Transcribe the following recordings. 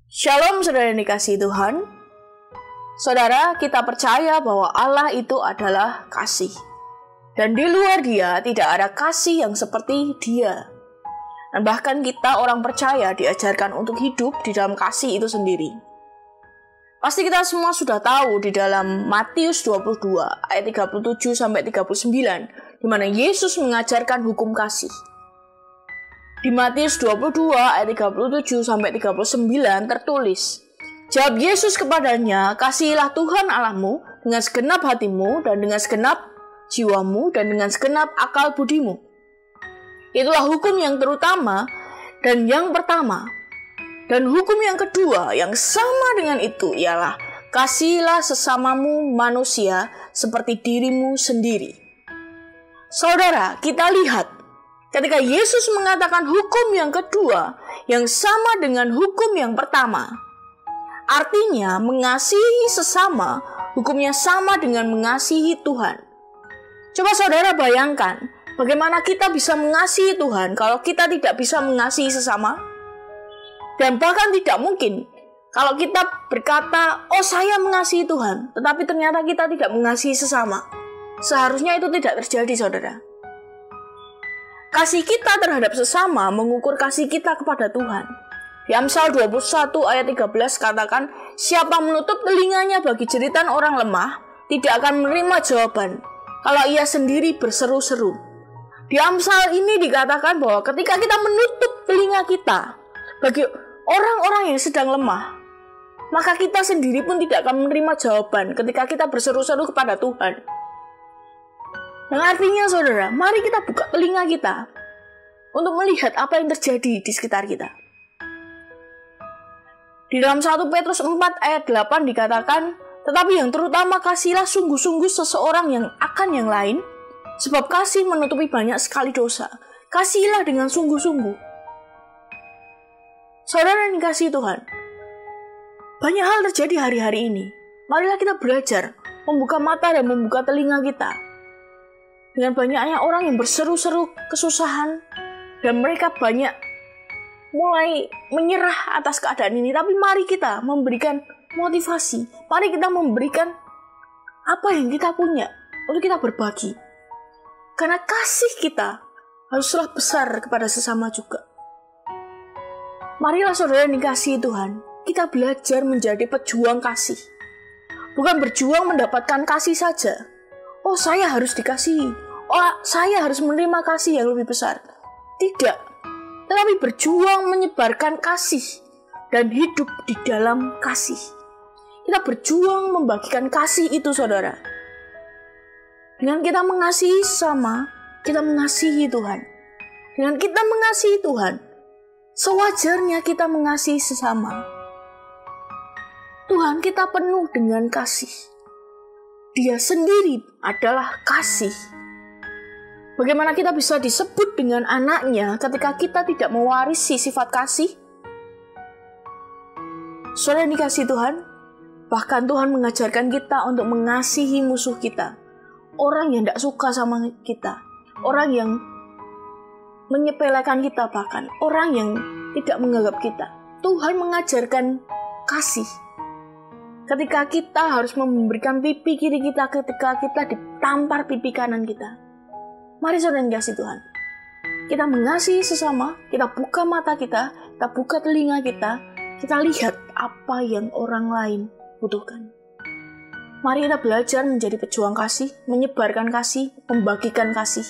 Shalom saudara yang dikasihi Tuhan. Saudara, kita percaya bahwa Allah itu adalah kasih. Dan di luar Dia tidak ada kasih yang seperti Dia. Dan bahkan kita orang percaya diajarkan untuk hidup di dalam kasih itu sendiri. Pasti kita semua sudah tahu di dalam Matius 22 ayat 37 sampai 39 di mana Yesus mengajarkan hukum kasih. Di Matius 22 ayat 37 sampai 39 tertulis, jawab Yesus kepadanya, kasihilah Tuhan Allahmu dengan segenap hatimu dan dengan segenap jiwamu dan dengan segenap akal budimu. Itulah hukum yang terutama dan yang pertama. Dan hukum yang kedua yang sama dengan itu ialah kasihilah sesamamu manusia seperti dirimu sendiri. Saudara, kita lihat ketika Yesus mengatakan hukum yang kedua yang sama dengan hukum yang pertama. Artinya mengasihi sesama hukumnya sama dengan mengasihi Tuhan. Coba saudara bayangkan bagaimana kita bisa mengasihi Tuhan kalau kita tidak bisa mengasihi sesama? Dan bahkan tidak mungkin kalau kita berkata, oh saya mengasihi Tuhan, tetapi ternyata kita tidak mengasihi sesama. Seharusnya itu tidak terjadi, saudara. Kasih kita terhadap sesama mengukur kasih kita kepada Tuhan. Di Amsal 21 ayat 13 katakan, siapa menutup telinganya bagi jeritan orang lemah, tidak akan menerima jawaban, kalau ia sendiri berseru-seru. Di Amsal ini dikatakan bahwa ketika kita menutup telinga kita bagi orang-orang yang sedang lemah, maka kita sendiri pun tidak akan menerima jawaban ketika kita berseru-seru kepada Tuhan. Yang artinya saudara, mari kita buka telinga kita untuk melihat apa yang terjadi di sekitar kita. Di dalam 1 Petrus 4 ayat 8 dikatakan, tetapi yang terutama kasihilah sungguh-sungguh seseorang yang akan yang lain, sebab kasih menutupi banyak sekali dosa. Kasihilah dengan sungguh-sungguh. Saudara yang dikasihi Tuhan, banyak hal terjadi hari-hari ini. Marilah kita belajar membuka mata dan membuka telinga kita. Dengan banyaknya orang yang berseru-seru kesusahan, dan mereka banyak mulai menyerah atas keadaan ini. Tapi mari kita memberikan motivasi. Mari kita memberikan apa yang kita punya untuk kita berbagi. Karena kasih kita haruslah besar kepada sesama juga. Marilah saudara yang dikasihi Tuhan, kita belajar menjadi pejuang kasih. Bukan berjuang mendapatkan kasih saja. Oh, saya harus dikasihi. Oh, saya harus menerima kasih yang lebih besar. Tidak. Tetapi berjuang menyebarkan kasih dan hidup di dalam kasih. Kita berjuang membagikan kasih itu, saudara. Dengan kita mengasihi sesama, kita mengasihi Tuhan. Dengan kita mengasihi Tuhan, sewajarnya kita mengasihi sesama. Tuhan kita penuh dengan kasih. Dia sendiri adalah kasih. Bagaimana kita bisa disebut dengan anaknya ketika kita tidak mewarisi sifat kasih? Saudara yang dikasihi Tuhan, bahkan Tuhan mengajarkan kita untuk mengasihi musuh kita. Orang yang tidak suka sama kita. Orang yang menyepelekan kita, bahkan orang yang tidak menganggap kita. Tuhan mengajarkan kasih. Ketika kita harus memberikan pipi kiri kita, ketika kita ditampar pipi kanan kita. Mari saudara yang dikasihi Tuhan, kita mengasihi sesama, kita buka mata kita buka telinga kita lihat apa yang orang lain butuhkan. Mari kita belajar menjadi pejuang kasih, menyebarkan kasih, membagikan kasih,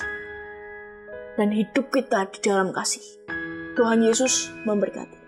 dan hidup kita di dalam kasih. Tuhan Yesus memberkati.